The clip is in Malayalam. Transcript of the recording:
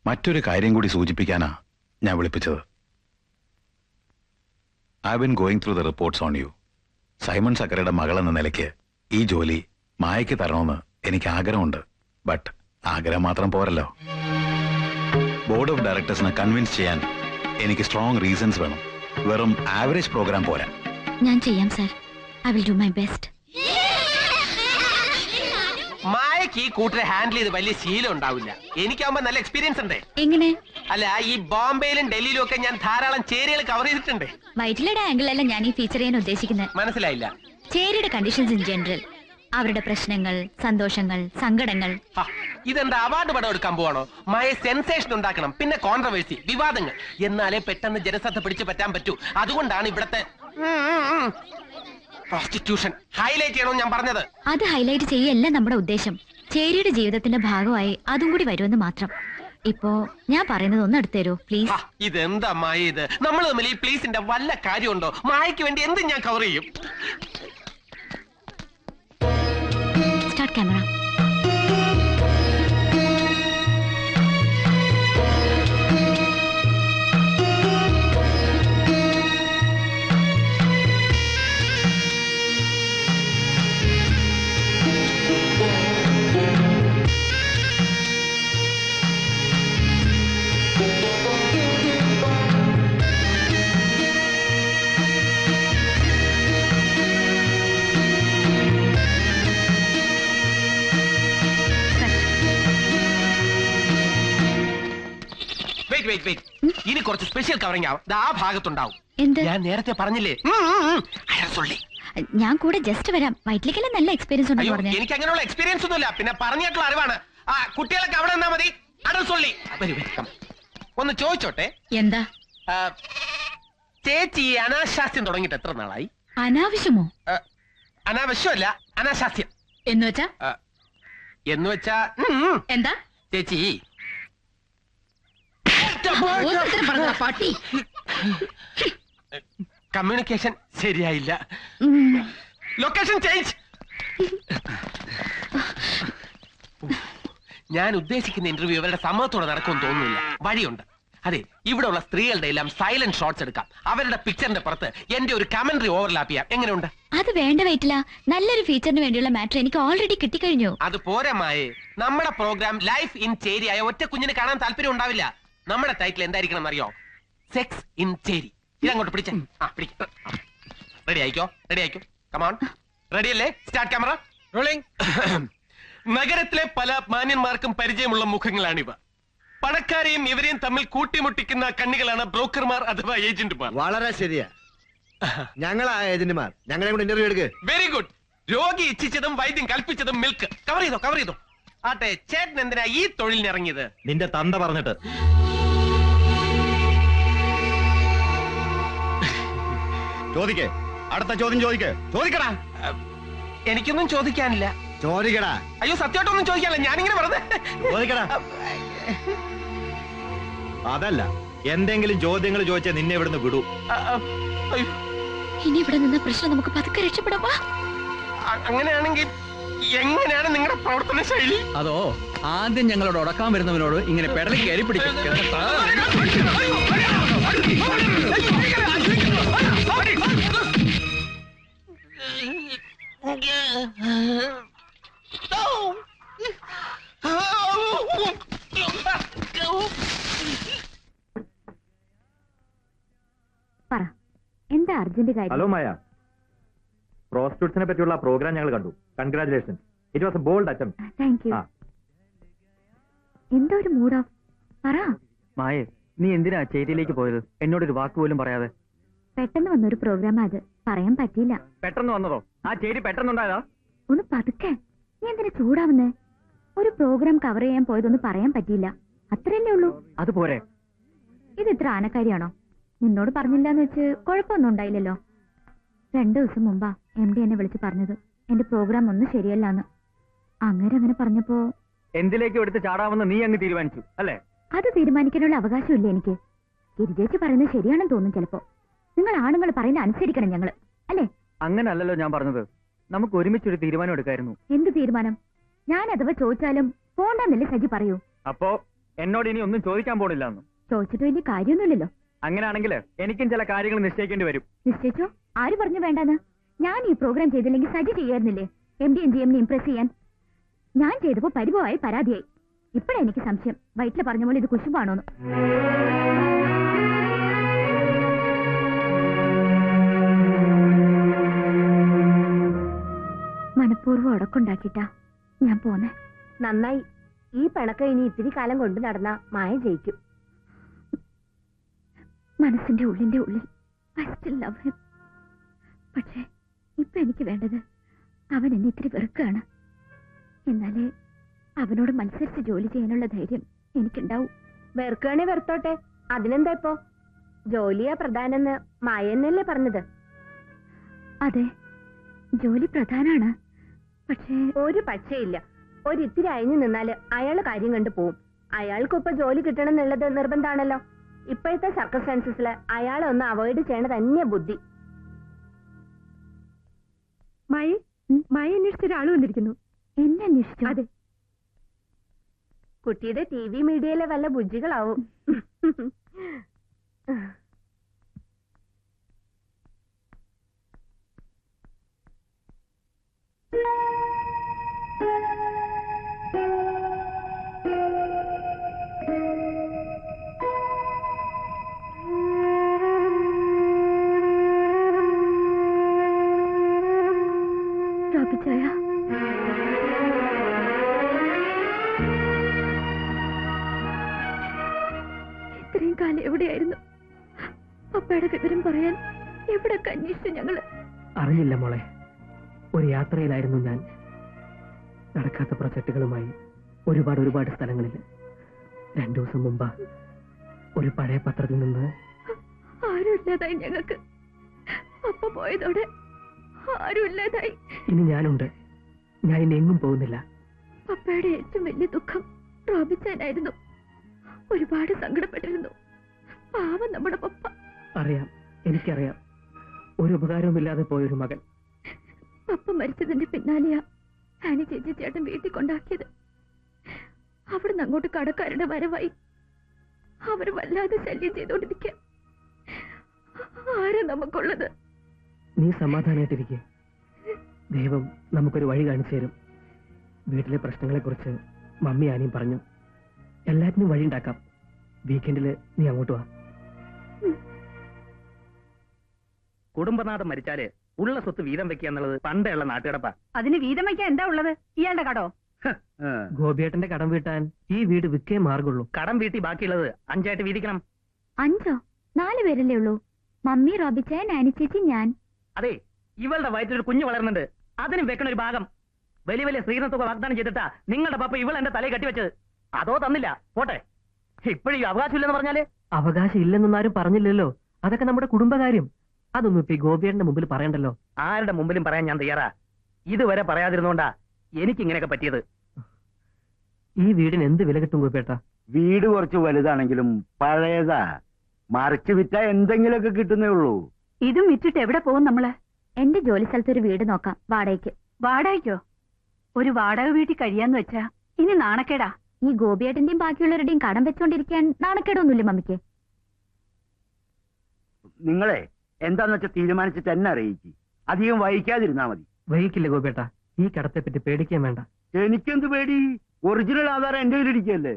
മറ്റൊരു കാര്യം കൂടി സൂചിപ്പിക്കാനാ ഞാൻ വിളിപ്പിച്ചത്. I been going through the reports on you. Simon സക്കരയുടെ മകളെന്ന നിലയ്ക്ക് ഈ ജോലി മായയ്ക്ക് തരണമെന്ന് എനിക്ക് ആഗ്രഹമുണ്ട്. ബട്ട് ആഗ്രഹം മാത്രം പോരല്ലോ. ബോർഡ് ഓഫ് ഡയറക്ടേഴ്സിനെ കൺവിൻസ് ചെയ്യാൻ എനിക്ക് സ്ട്രോങ് റീസൺസ് വേണം. വെറും ആവറേജ് പ്രോഗ്രാം പോരാ. ഞാൻ ചെയ്യാം sir. I will do my best. മായക്ക് ഈ കൂട്ടരെ ഹാൻഡിൽ ചെയ്ത് വലിയ ശീലം ഉണ്ടാവില്ല. എനിക്കാവുമ്പോ നല്ല എക്സ്പീരിയൻസ് ഉണ്ട്. എങ്ങനെ? അല്ല, ഈ ബോംബെയിലും ഡൽഹിയിലും ഒക്കെ ഞാൻ ധാരാളം ചേരികൾ കവർ ചെയ്തിട്ടുണ്ട്. വൈറ്റിലയുടെ ആംഗിളല്ല ഞാൻ ഈ ഫീച്ചർ ചെയ്യാൻ ഉദ്ദേശിക്കുന്നത്. മനസ്സിലായില്ല? ചേരിയുടെ കണ്ടീഷൻസ് ഇൻ ജനറൽ, അവരുടെ പ്രശ്നങ്ങൾ, സന്തോഷങ്ങൾ, സങ്കടങ്ങൾ. ഇതെന്താ അവാർഡ് പടം എടുക്കാൻ പോവാണോ? മായ സെൻസേഷൻ ഉണ്ടാക്കണം, പിന്നെ കോൺട്രവേഴ്സി, വിവാദങ്ങൾ. എന്നാലേ പെട്ടെന്ന് ജനശ്രദ്ധ പിടിച്ചു പറ്റാൻ പറ്റൂ. അതുകൊണ്ടാണ് ഇവിടത്തെ പ്രോസ്റ്റിറ്റ്യൂഷൻ ഹൈലൈറ്റ് ചെയ്യണമെന്ന് ഞാൻ പറഞ്ഞത്. അത് ഹൈലൈറ്റ് ചെയ്യല്ല നമ്മുടെ ഉദ്ദേശം. ചേരിയുടെ ജീവിതത്തിന്റെ ഭാഗമായി അതും കൂടി വരുമെന്ന് മാത്രം. ഇപ്പോ ഞാൻ പറയുന്നത് ഒന്ന് എടുത്തേരോ പ്ലീസ്. ഇതെന്താ മായ ഇത്? നമ്മൾ തമ്മിൽ ഈ പ്ലീസിന്റെ വല്ല കാര്യമുണ്ടോ? മായയ്ക്ക് വേണ്ടി എന്തും ഞാൻ കവർ ചെയ്യും. Start camera. ഇനി കുറച്ച് സ്പെഷ്യൽ കവറിംഗ് ആവും. ആ ഭാഗത്തുണ്ടാവും. ഞാൻ നേരത്തെ പറഞ്ഞില്ലേ, ഞാൻ കൂടെ ജസ്റ്റ് വരാം. വൈറ്റിലേക്കല്ലേ നല്ല എക്സ്പീരിയൻസ് ഉണ്ടെന്ന് പറഞ്ഞു. എനിക്ക് അങ്ങനെയുള്ള എക്സ്പീരിയൻസ് ഒന്നുമില്ല, പിന്നെ പറഞ്ഞിട്ടുള്ള അറിവാണ്. കുട്ടികളൊക്കെ അവിടെ നിന്നാ മതി. ഒന്ന് ചോദിച്ചോട്ടെ? എന്താ? ചേച്ചി അനാശാസ്യം തുടങ്ങിയിട്ട് എത്ര നാളായി? അനാവശ്യമോ? അനാവശ്യമല്ല, അനാശാസ്യം. എന്നുവെച്ചാ എന്താ ചേച്ചി? കമ്മ്യൂണിക്കേഷൻ ശരിയായില്ല. Location change. ഞാൻ ഉദ്ദേശിക്കുന്ന ഇന്റർവ്യൂ ഇവരുടെ സമ്മതത്തോടെ നടക്കുമെന്ന് തോന്നുന്നില്ല. വഴിയുണ്ട്. അതെ, ഇവിടെ ഉള്ള സ്ത്രീകളുടെ എല്ലാം സൈലന്റ് ഷോട്ട്സ് എടുക്കാം. അവരുടെ പിക്ചറിന്റെ പുറത്ത് എന്റെ ഒരു കമന്ററി ഓവർലാപ്പ് ചെയ്യാം. എങ്ങനെയുണ്ട്? അത് വേണ്ട വൈറ്റില്ല. നല്ലൊരു ഫീച്ചറിന് വേണ്ടിയുള്ള മാറ്റർ എനിക്ക് ഓൾറെഡി കിട്ടിക്കഴിഞ്ഞു. അത് പോരമായേ. നമ്മുടെ പ്രോഗ്രാം ലൈഫ് ഇൻ ചേരിയായ ഒറ്റ കുഞ്ഞിന് കാണാൻ താല്പര്യം ഉണ്ടാവില്ല. നമ്മുടെ ടൈറ്റിൽ എന്തായിരിക്കണം അറിയോ? സെക്സ് ഇൻ ചേരി. ഇതങ്ങോട്ട് പിടിച്ച. റെഡി ആയിക്കോ, റെഡി ആയിക്കോ. കമോൺ, റെഡി അല്ലേ? Start camera rolling. നഗരത്തിലെ പല മാന്യന്മാർക്കും പരിചയമുള്ള മുഖങ്ങളാണിവ. പണക്കാരെയും ഇവരെയും തമ്മിൽ കൂട്ടിമുട്ടിക്കുന്ന കണ്ണികളാണ് ബ്രോക്കർമാർ അഥവാ ഏജന്റുമാർ. വളരെ ശരിയാ, ഞങ്ങളാ ഏജന്റുമാർ. ഞങ്ങളെ കൂടെ ഇന്റർവ്യൂ എടുക്ക്. Very good. രോഗി ഇച്ഛിച്ചതും വൈദ്യം കൽപ്പിച്ചതും മിൽക്ക്. കവർ ചെയ്തോ, കവർ ചെയ്തോ. ആട്ടെ, ചേട്ടൻ എന്തിനാ ഈ തൊഴിലിന് ഇറങ്ങിയത്? നിന്റെ തന്ത പറഞ്ഞിട്ട്. ചോദിക്കേ, അടുത്ത ചോദ്യം ചോദിക്കേ. ചോദിക്കടാ. എനിക്കൊന്നും ചോദിക്കാനില്ല. ചോദിക്കടാ. അയ്യോ, സത്യമായിട്ടൊന്നും ചോദിക്കാനില്ല. ഞാനിങ്ങനെ വെറുതെ ചോദിക്കടാ. അതല്ല, എന്തെങ്കിലും ചോദ്യങ്ങൾ ചോദിച്ചാൽ നിന്നെ ഇവിടുന്ന് വിടൂ. ഇനി ഇവിടെ നിന്ന് പ്രശ്നം നമുക്ക് പതുക്കെ രക്ഷപ്പെടാം. അങ്ങനെയാണെങ്കിൽ എങ്ങനെയാണ് നിങ്ങളുടെ പ്രവർത്തന ശൈലി? അതോ, ആദ്യം ഞങ്ങളോട് ഉടക്കാൻ വരുന്നവനോട് ഇങ്ങനെ പെടലി കയറി പിടിക്കും. എന്താ അർജന്റ് കാര്യം? ഹലോ മായ, പ്രോസ്റ്റിറ്റ്യൂട്ട്സിനെ പറ്റിയുള്ള പ്രോഗ്രാം ഞങ്ങൾ കണ്ടു. Congratulation. It was A bold attempt. Thank you. എന്തോ ഒരു മൂഡ് ഓഫ്. പറ മായേ, നീ എന്തിനാ ചേരിയിലേക്ക് പോയത്? എന്നോടൊരു വാക്ക് പോലും പറയാതെ. പെട്ടെന്ന് വന്നൊരു പ്രോഗ്രാം, അത് പറയാൻ പറ്റിയില്ല. പെട്ടെന്ന് വന്നതോ? ആ ചേരി പെട്ടെന്നുണ്ടായതാ? ഒന്ന് പതുക്കെ. നീ എന്തിനാ ചൂടാവുന്നേ? ഒരു പ്രോഗ്രാം കവർ ചെയ്യാൻ പോയതൊന്ന് പറയാൻ പറ്റിയില്ല, അത്രയല്ലേ ഉള്ളൂ. അത് പോരെ? ഇത് ഇത്ര ആനക്കാരിയാണോ? നിന്നോട് പറഞ്ഞില്ലാന്ന് വെച്ച് കുഴപ്പമൊന്നും ഉണ്ടായില്ലല്ലോ. 2 ദിവസം മുമ്പാ MD എന്നെ വിളിച്ച് പറഞ്ഞത് എന്റെ പ്രോഗ്രാം ഒന്നും ശരിയല്ലാന്ന്. അങ്ങനെ പറഞ്ഞപ്പോ എന്തിലേക്ക് എടുത്ത് ചാടാമെന്ന് നീ അങ്ങ് തീരുമാനിച്ചു അല്ലേ? അത് തീരുമാനിക്കാനുള്ള അവകാശമില്ല എനിക്ക്. ഗിരിജേച്ചി പറയുന്നത് ശരിയാണെന്ന് തോന്നും ചിലപ്പോ. നിങ്ങൾ ആണുങ്ങൾ പറയുന്നത് അനുസരിക്കണം ഞങ്ങള്, അല്ലേ? അങ്ങനല്ലല്ലോ ഞാൻ പറഞ്ഞത്. നമുക്ക് ഒരുമിച്ചൊരു തീരുമാനം എടുക്കായിരുന്നു. എന്ത് തീരുമാനം? ഞാൻ അഥവാ ചോദിച്ചാലും പോണ്ടെന്നല്ലേ സജി പറയൂ. അപ്പോ എന്നോട് ഇനി ഒന്നും ചോദിക്കാൻ പോണില്ല എന്ന്. ചോദിച്ചിട്ട് വലിയ കാര്യമൊന്നുമില്ലല്ലോ. അങ്ങനെയാണെങ്കിൽ എനിക്കും ചില കാര്യങ്ങൾ നിശ്ചയിക്കേണ്ടി വരും. നിശ്ചയിച്ചോ? ആര് പറഞ്ഞു വേണ്ടാന്ന്? ഞാൻ ഈ പ്രോഗ്രാം ചെയ്തില്ലെങ്കിൽ സജി ചെയ്യായിരുന്നില്ലേ MD യും GM ഇംപ്രസ് ചെയ്യാൻ? ഞാൻ ചെയ്തപ്പോ പരിഭവമായി പരാതിയായി. ഇപ്പഴാ എനിക്ക് സംശയം വയറ്റില് പറഞ്ഞ പോലെ ഇത് കുശുമ്പാണോന്ന്. മനഃപൂർവ്വം ഉടക്കുണ്ടാക്കിട്ടാ ഞാൻ പോന്നെ. നന്നായി. ഈ പിണക്കം ഇനി ഇത്തിരി കാലം കൊണ്ട് നടന്ന മായ ജയിക്കും. മനസ്സിന്റെ ഉള്ളിന്റെ ഉള്ളിൽ I still love him. പക്ഷേ ഇപ്പൊ എനിക്ക് വേണ്ടത് അവൻ എന്നെ ഇത്തിരി വെറുക്കാണ്. എന്നാലേ അവനോട് മത്സരിച്ച് ജോലി ചെയ്യാനുള്ള ധൈര്യം എനിക്കുണ്ടാവും. വെറുക്കുകയാണെ വെറുത്തോട്ടെ, അതിനെന്താ ഇപ്പോ? ജോലിയാ പ്രധാനെന്ന് മായ എന്നല്ലേ പറഞ്ഞത്? അതെ, ജോലി പ്രധാനാണ്. പക്ഷേ ഒരു പക്ഷേയില്ല. ഒരിത്തിരി അയഞ്ഞു നിന്നാല് അയാള് കാര്യം കണ്ടു പോവും. അയാൾക്കിപ്പൊ ജോലി കിട്ടണം എന്നുള്ളത് നിർബന്ധാണല്ലോ. ഇപ്പോഴത്തെ സർക്കംസ്റ്റാൻസസില് അയാളെ ഒന്ന് അവോയ്ഡ് ചെയ്യണ തന്നെയാ ബുദ്ധി. മായ അന്വേഷിച്ച ഒരാൾ വന്നിരിക്കുന്നു. എന്നെ അന്വേഷിച്ചു? അതെ. കുട്ടിയുടെ TV മീഡിയയിലെ വല്ല ബുജ്ജികളാവും. റോബിച്ചായ, ഇത്രയും കാലം എവിടെയായിരുന്നു? പപ്പയുടെ വിവരം പറയാൻ എവിടൊക്കെ അന്വേഷിച്ചു ഞങ്ങള്? അറിയില്ല മോളെ. ഒരു യാത്രയിലായിരുന്നു ഞാൻ. നടക്കാത്ത പ്രൊജക്ടുകളുമായി ഒരുപാട് സ്ഥലങ്ങളിൽ. 2 ദിവസം മുമ്പ് ഒരു പഴയ പത്രത്തിൽ നിന്ന് ആരും ഇല്ലാതായി ഞങ്ങൾക്ക്. പപ്പ പോയതോടെ ആരും ഇല്ലാതായി. ഇനി ഞാനുണ്ട്. ഞാൻ ഇനി എങ്ങും പോകുന്നില്ല. പപ്പയുടെ ഏറ്റവും വലിയ ദുഃഖം റോബിച്ചാനായിരുന്നു. ഒരുപാട് സങ്കടപ്പെട്ടിരുന്നു. പാവം നമ്മുടെ പപ്പ. അറിയാം, എനിക്കറിയാം. ഒരു ഉപകാരവുമില്ലാതെ പോയൊരു മകൻ. പപ്പ മരിച്ചതിന്റെ പിന്നാലെയാ ആനി ചേച്ചി ചേട്ടൻ വീട്ടിൽ കൊണ്ടാക്കിയത്. അവിടുന്ന് അങ്ങോട്ട് കടക്കാരുടെ വരവായി. അവര് വല്ലാതെ ശല്യം ചെയ്തോണ്ടിരിക്കുക. ആരാ നമുക്കുള്ളത്? നീ സമാധാനായിട്ടിരിക്കെ. ദൈവം നമുക്കൊരു വഴി കാണിച്ചു തരും. വീട്ടിലെ പ്രശ്നങ്ങളെക്കുറിച്ച് മമ്മി ആനിയും പറഞ്ഞു. എല്ലാറ്റിനും വഴി ഉണ്ടാക്കാം. വീക്കെൻഡില് നീ അങ്ങോട്ട് വാ. കുടുംബനാഥം മരിച്ചാല് ഉള്ള സ്വത്ത് വീതം വെക്കുക എന്നുള്ളത് പണ്ടുള്ള നാട്ടുകിടപ്പാ. അതിന് വീതം വയ്ക്കാൻ എന്താ ഉള്ളത്? ഇയാളുടെ കടോ? ഗോപിയേട്ടന്റെ കടം വീട്ടാൻ ഈ വീട് വിൽക്കേ മാർഗുള്ളൂ. കടം വീട്ടി ബാക്കിയുള്ളത് 5 ആയിട്ട് വീതിക്കണം. 5? 4 പേരല്ലേ ഉള്ളൂ? മമ്മി, റോബിച്ചായൻ, ആനി ചേച്ചി, ഞാൻ. അതെ, ഇവളുടെ വയറ്റിലൊരു കുഞ്ഞു വളർന്നുണ്ട്. അതിനും വെക്കണ ഒരു ഭാഗം. വലിയ വലിയ സ്ത്രീധനത്തുക വാഗ്ദാനം ചെയ്തിട്ടാ നിങ്ങളുടെ പപ്പ ഇവൾ എന്റെ തലയിൽ കെട്ടിവെച്ചത്. അതോ തന്നില്ല, പോട്ടെ. ഇപ്പോഴും അവകാശമില്ലെന്ന് പറഞ്ഞാല്? അവകാശം ഇല്ലെന്നൊന്നും ആരും പറഞ്ഞില്ലല്ലോ. അതൊക്കെ നമ്മുടെ കുടുംബകാര്യം. അതൊന്നും ഇപ്പൊ ഈ ഗോപിയേട്ടന്റെ മുമ്പിൽ പറയണ്ടല്ലോ. ആരുടെ മുമ്പിലും പറയാൻ ഞാൻ തയ്യാറാ. ഇതുവരെ പറയാതിരുന്നോണ്ടാ എനിക്ക് ഇങ്ങനെയൊക്കെ പറ്റിയത്. ഈ വീടിന് എന്ത് വില കിട്ടും ഗോപിയേട്ടാ? വീട് കുറച്ച് വലുതാണെങ്കിലും പഴയതാ. മറിച്ച് വിറ്റാ എന്തെങ്കിലുമൊക്കെ കിട്ടുന്നേ ഉള്ളൂ. ഇതും വിറ്റിട്ട് എവിടെ പോകും നമ്മള്? എന്റെ ജോലി സ്ഥലത്ത് ഒരു വീട് നോക്കാം, വാടകയ്ക്ക്. വാടകയ്ക്കോ? ഒരു വാടക വീട്ടിൽ കഴിയാന്ന് വെച്ചാ ഇനി നാണക്കേടാ. ഈ ഗോപിയേട്ടന്റെയും ബാക്കിയുള്ളവരുടെയും കടം വെച്ചോണ്ടിരിക്കാൻ നാണക്കേടൊന്നുമില്ല മമ്മിക്ക്. നിങ്ങളെ എന്താന്ന് വെച്ചാൽ തീരുമാനിച്ചിട്ട് എന്നെ അറിയിക്കും. അധികം വൈകാതിരുന്നാ മതി. വൈകിക്കില്ല ഗോപിയേട്ടാ. ഈ കടത്തെ പറ്റി പേടിക്കാൻ വേണ്ട. എനിക്കെന്ത് പേടി? ഒറിജിനൽ ആധാരം എന്റെ കയ്യിലിരിക്കല്ലേ.